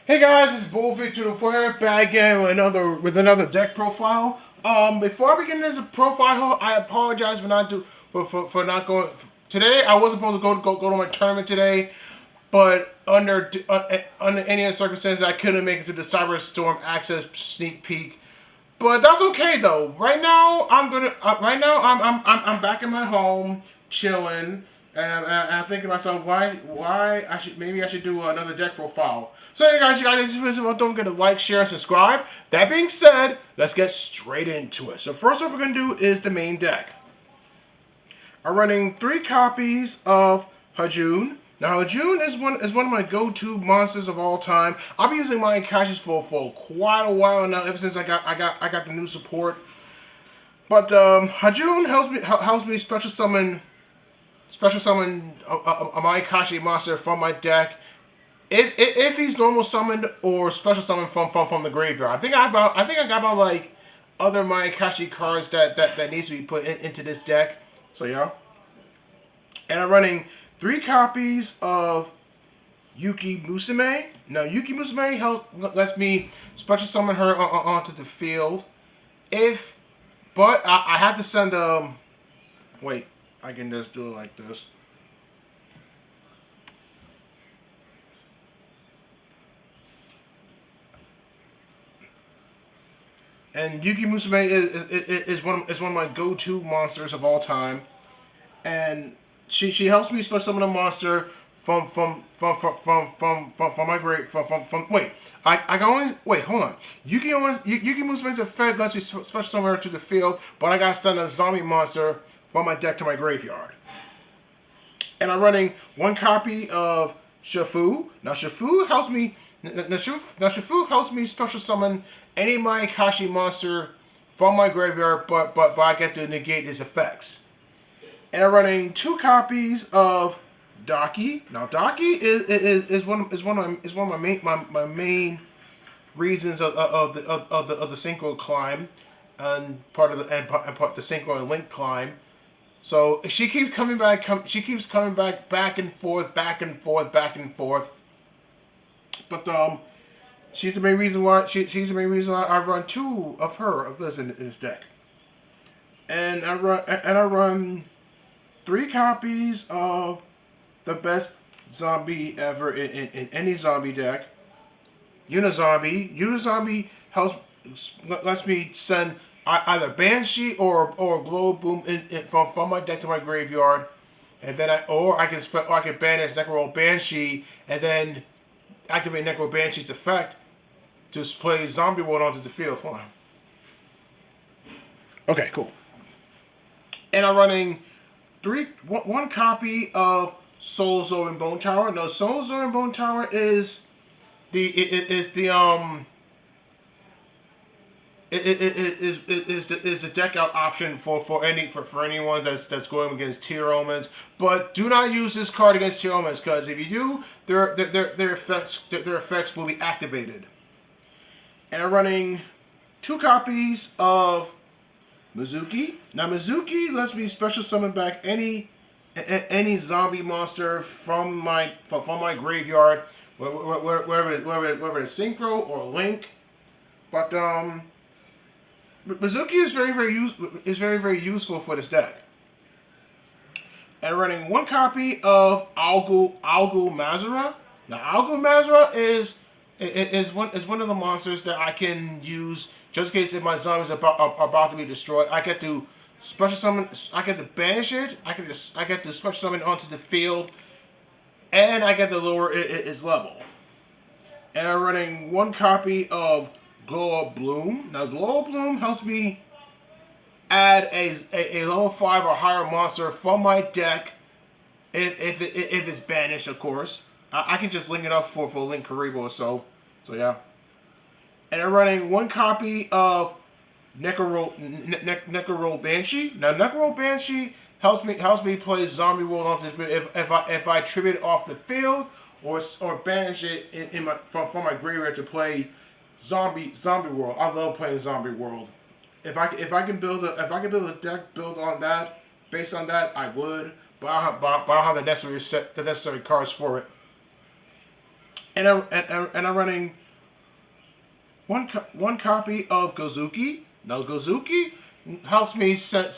Hey guys, it's Bull224 here, back again with another deck profile. Before I begin this profile, I apologize for not for not going today. I was supposed to go to my tournament today, but under any circumstances, I couldn't make it to the Cyberstorm Access sneak peek. But that's okay though. Right now I'm back in my home chilling, and I'm thinking to myself why I should do another deck profile. So hey guys, don't forget to like, share, and subscribe. That being said, let's get straight into it. So first what we're gonna do is the main deck. I'm running 3 copies of Hajun. Now Hajun is one of my go-to monsters of all time. I've been using Mayakashis for quite a while now, ever since I got the new support. But Hajun helps me special summon a Mayakashi monster from my deck. If he's normal summoned or special summoned from the graveyard. I think I got about like other Mayakashi cards that needs to be put into this deck. So yeah. And I'm running 3 copies of Yuki Musume. Now, Yuki Musume lets me special summon her onto the field. But I have to send wait, I can just do it like this. And Yuki Musume is one of my go-to monsters of all time, and she helps me special summon a monster from my great from wait I can only wait hold on Yuki Musume's effect lets me special summon her to the field, but I gotta send a zombie monster from my deck to my graveyard. And I'm running 1 copy of Shifu. Now Shifu helps me special summon any Mayakashi monster from my graveyard, but I get to negate his effects. And I'm running 2 copies of Daki. Now Daki is one of my main reasons of the synchro climb, and part of the synchro and link climb. So she keeps coming back. She keeps coming back and forth, back and forth, back and forth. But she's the main reason why she's the main reason why I run 2 of this in this deck. And I run 3 copies of the best zombie ever in any zombie deck. Unizombie. Unizombie lets me send either Banshee or Glow Boom from my deck to my graveyard, and then I can banish Necro Banshee and then activate Necro Banshee's effect to play Zombie World onto the field. Hold on. Okay, cool. And I'm running one copy of Soul Zone and Bone Tower. Now, Soul Zone and Bone Tower is the it is the is the deck out option for anyone that's going against Tier Omens. But do not use this card against Tier Omens, because if you do, their effects will be activated. And I'm running 2 copies of Mizuki. Now Mizuki lets me special summon back any zombie monster from my graveyard, whether it's Synchro or Link. But Mizuki is very useful for this deck. And running 1 copy of Algul Mazara. Now Algul Mazara is one of the monsters that I can use just in case if my zombies are about to be destroyed. I get to special summon. I get to banish it. I get to special summon onto the field, and I get to lower its level. And I'm running 1 copy of Glow Up Bloom. Now Glow Up Bloom helps me add a level 5 or higher monster from my deck if it's banished, of course. I can just link it up for Link Karibo or so. So yeah. And I'm running 1 copy of Necro Banshee. Now Necro Banshee helps me play Zombie World onto the field if I tribute it off the field or banish it from my graveyard to play Zombie World. I love playing Zombie World. If I can build a deck built on that, based on that, I would. But I don't have the necessary cards for it. and I'm running one copy of Gozuki. Now Gozuki helps me send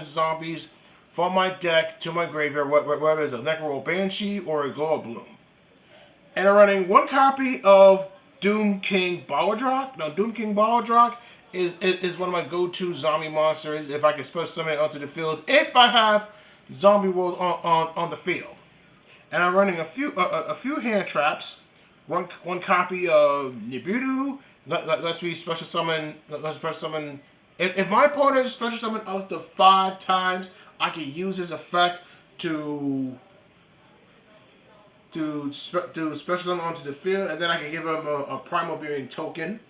zombies from my deck to my graveyard, whether it's a Necro Banshee or a Glow Bloom. And I'm running one copy of Doom King Balladrock. Now Doom King Balladrock is one of my go-to zombie monsters if I can special summon it onto the field if I have Zombie World on the field. And I'm running a few hand traps. One copy of Nibiru. Let's me special summon. Let's special summon. If my opponent special summon us to 5 times, I can use his effect to special summon onto the field, and then I can give him a Primal Being token.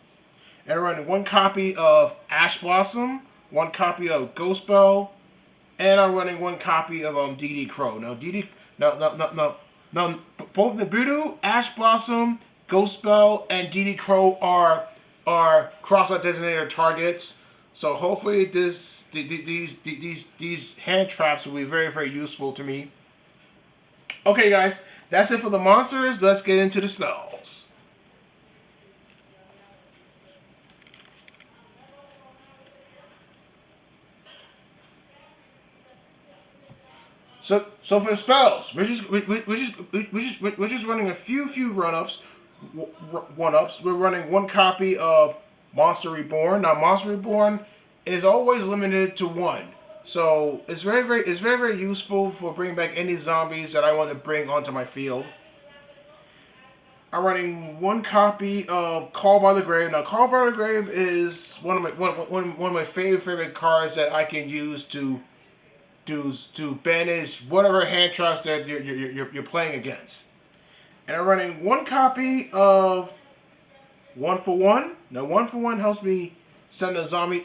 And I'm running one copy of Ash Blossom, one copy of Ghost Bell, and I'm running one copy of DD Crow. Now both Nibiru, Ash Blossom, Ghost Bell, and DD Crow are cross-out designated targets. So hopefully these hand traps will be very, very useful to me. Okay, guys, that's it for the monsters. Let's get into the spells. So for the spells, we're just running a few run-ups, one-ups. We're running one copy of Monster Reborn. Now Monster Reborn is always limited to 1, so it's very useful for bringing back any zombies that I want to bring onto my field. I'm running one copy of Call by the Grave. Now Call by the Grave is one of my favorite cards that I can use to banish whatever hand traps that you're playing against. And I'm running one copy of One for One. Now One for One helps me send a zombie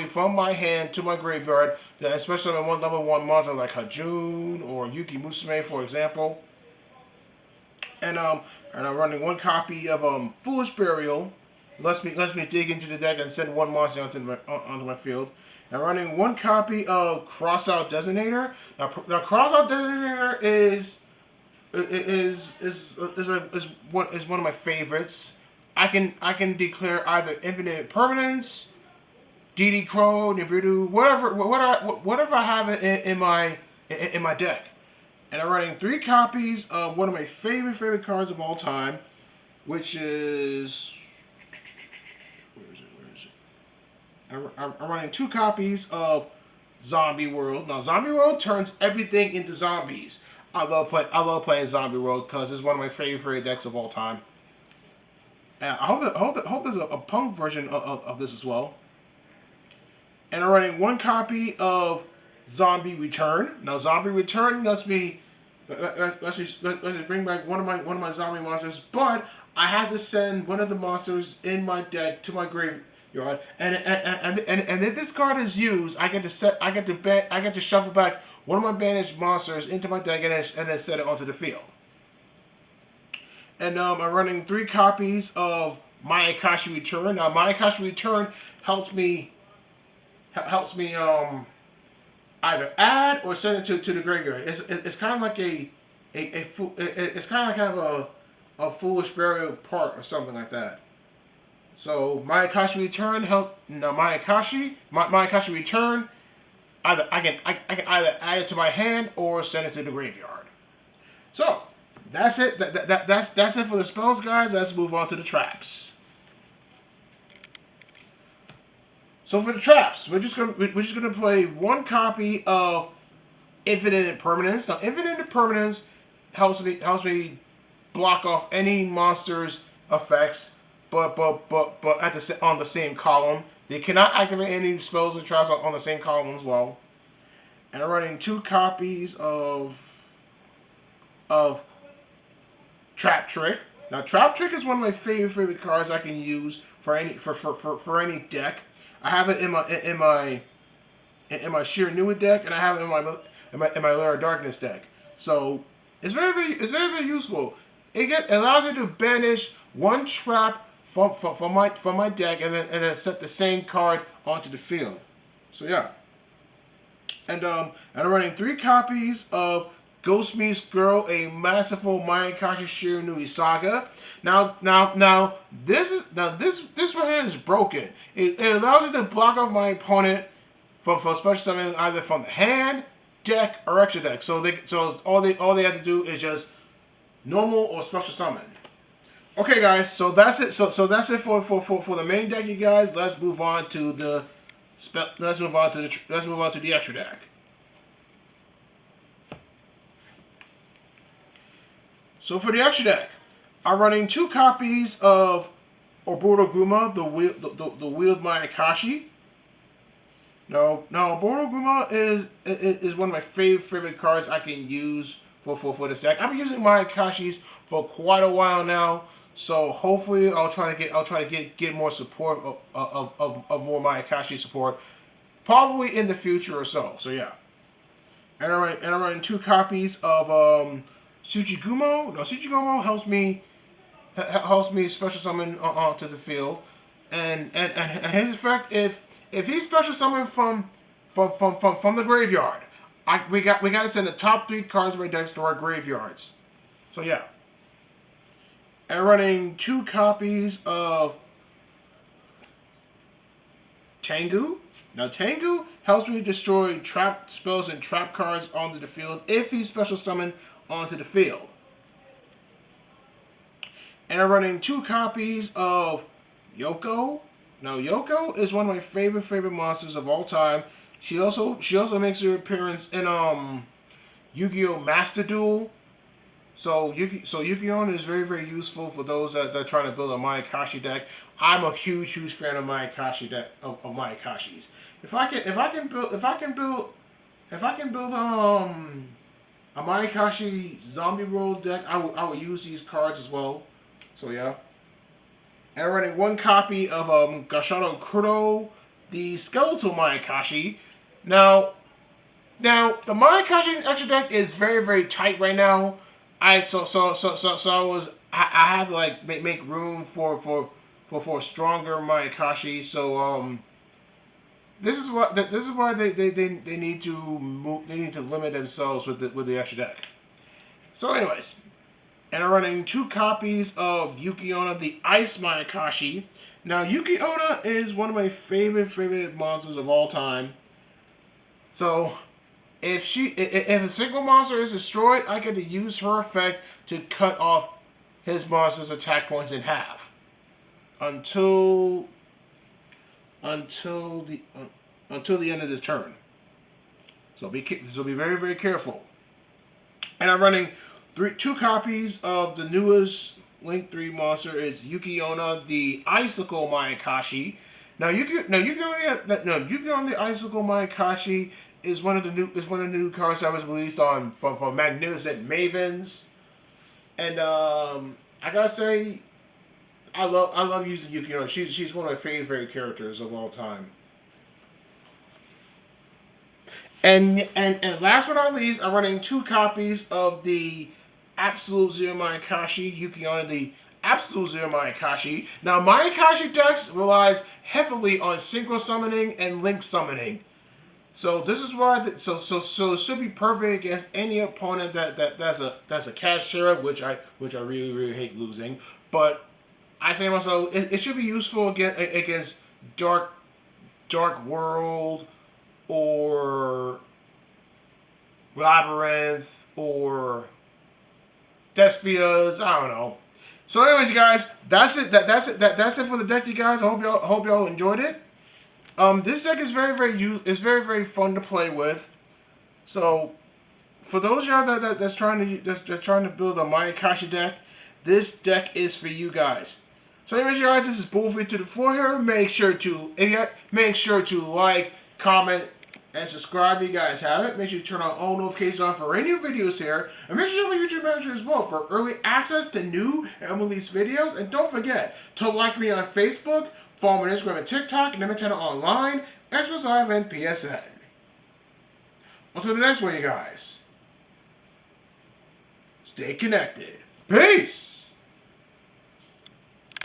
from my hand to my graveyard, especially on level 1 monster like Hajun or Yuki Musume, for example. And I'm running one copy of Foolish Burial. Lets me dig into the deck and send one monster onto my field. I'm running one copy of Crossout Designator. Now Crossout Designator is one of my favorites. I can declare either Infinite Permanence, DD Crow, Nibiru, whatever I have in my deck. And I'm running 3 copies of one of my favorite cards of all time, which is, where is it? I'm running 2 copies of Zombie World. Now Zombie World turns everything into zombies. I love playing Zombie World because it's one of my favorite decks of all time. And I hope there's a punk version of this as well. And I'm running one copy of Zombie Return. Now Zombie Return lets me bring back one of my zombie monsters, but I had to send one of the monsters in my deck to my graveyard. And if this card is used, I get to shuffle back one of my banished monsters into my deck and then set it onto the field. And I'm running 3 copies of Mayakashi Return. Now Mayakashi Return helps me either add or send it to the graveyard. It's kind of like it's kind of like have a Foolish Burial part or something like that. So Mayakashi Return Mayakashi Return. I can either add it to my hand or send it to the graveyard. So that's it. That's it for the spells, guys. Let's move on to the traps. So for the traps, we're just gonna play one copy of Infinite Impermanence. Now Infinite Impermanence helps me block off any monster's effects, but on the same column. They cannot activate any spells or traps on the same column as well. And I'm running 2 copies of Trap Trick. Now Trap Trick is one of my favorite cards I can use for any deck. I have it in my Sheer Nua deck, and I have it in my Lair of Darkness deck. So it's very useful. It allows you to banish one trap from my deck and then set the same card onto the field. So yeah. And I'm running 3 copies of Ghost Meets Girl, a masterful Mayakashi Shiranui saga. Now, this one here is broken. It allows you to block off my opponent for special summon either from the hand, deck, or extra deck. So all they have to do is just normal or special summon. Okay, guys. So that's it. So that's it for the main deck, you guys. Let's move on to the extra deck. So for the extra deck, I'm running 2 copies of Oboro Guma, the wheeled Mayakashi. Now Oboro Guma is one of my favorite cards I can use for this deck. I've been using Mayakashis for quite a while now, so hopefully I'll try to get more support of more Mayakashi support, probably in the future or so. So yeah, and I'm running 2 copies of Tsuchigumo. Now Tsuchigumo helps me special summon onto the field, and his effect, if he's special summoned from the graveyard, we got to send the top 3 cards of our decks to our graveyards. So yeah, and running 2 copies of Tengu. Now Tengu helps me destroy trap spells and trap cards onto the field if he's special summoned onto the field. And I'm running 2 copies of Yoko. Now Yoko is one of my favorite monsters of all time. She also makes her appearance in Yu-Gi-Oh! Master Duel. So Yu-Gi-Oh! Is very useful for those that are trying to build a Mayakashi deck. I'm a huge fan of Mayakashi deck of Mayakashis. If I can build a Mayakashi zombie world deck, I will use these cards as well. So yeah. And I'm running 1 copy of Gashado Kuro, the Skeletal Mayakashi. Now the Mayakashi extra deck is very tight right now. I had to like make room for stronger Mayakashi. So this is why they need to limit themselves with the extra deck. So anyways. And I'm running 2 copies of Yuki-Onna, the Ice Mayakashi. Now, Yuki-Onna is one of my favorite monsters of all time. So, if a single monster is destroyed, I get to use her effect to cut off his monster's attack points in half until the end of this turn. So be very careful. And I'm running 2 copies of the newest Link 3 monster is Yuki-Onna, the Icicle Mayakashi. Now Yuki-Onna the Icicle Mayakashi is one of the new cards that was released from Magnificent Mavens, and I gotta say, I love using Yuki-Onna. She's one of my favorite characters of all time. And last but not least, I'm running 2 copies of the Absolute Zero Mayakashi, Yuki-Onna, the Absolute Zero Mayakashi. Now, Mayakashi decks relies heavily on synchro summoning and link summoning. So this is why so it should be perfect against any opponent that's a cash share, which I really hate losing. But I say to myself, it should be useful against Dark World or Labyrinth or Despias, I don't know. So, anyways, you guys, that's it. That's it for the deck, you guys. I hope y'all enjoyed it. This deck is very fun to play with. So, for those of y'all that's trying to build a Mayakashi deck, this deck is for you guys. So, anyways, you guys, this is Bullfree to the floor here. Make sure to like, comment, and subscribe if you guys haven't. Make sure you turn on all notifications on for any new videos here. And make sure you join my YouTube manager as well for early access to new and unreleased videos. And don't forget to like me on Facebook, follow me on Instagram and TikTok, and then my channel online, Extras Live and PSN. Until the next one, you guys. Stay connected. Peace!